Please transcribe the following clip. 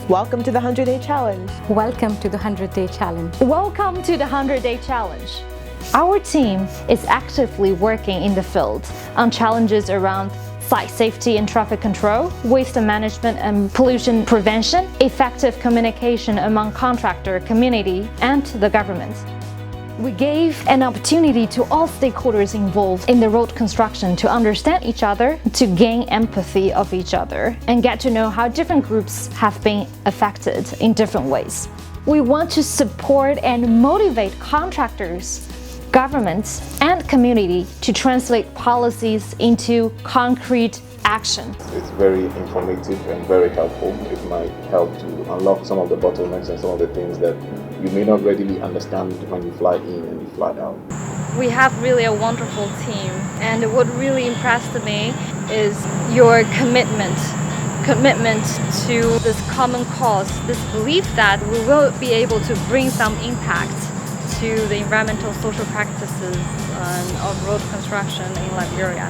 Welcome to the 100-Day Challenge. Welcome to the 100-Day Challenge. Welcome to the 100-Day Challenge. Our team is actively working in the field on challenges around site safety and traffic control, waste management and pollution prevention, effective communication among contractor, community, and the government. We gave an opportunity to all stakeholders involved in the road construction to understand each other, to gain empathy of each other, and get to know how different groups have been affected in different ways. We want to support and motivate contractors, governments, and community to translate policies into concrete action. It's very informative and very helpful. It might help to unlock some of the bottlenecks and some of the things that you may not readily understand when you fly in and you fly out. We have really a wonderful team, and what really impressed me is your commitment to this common cause, this belief that we will be able to bring some impact to the environmental social practices of road construction in Liberia.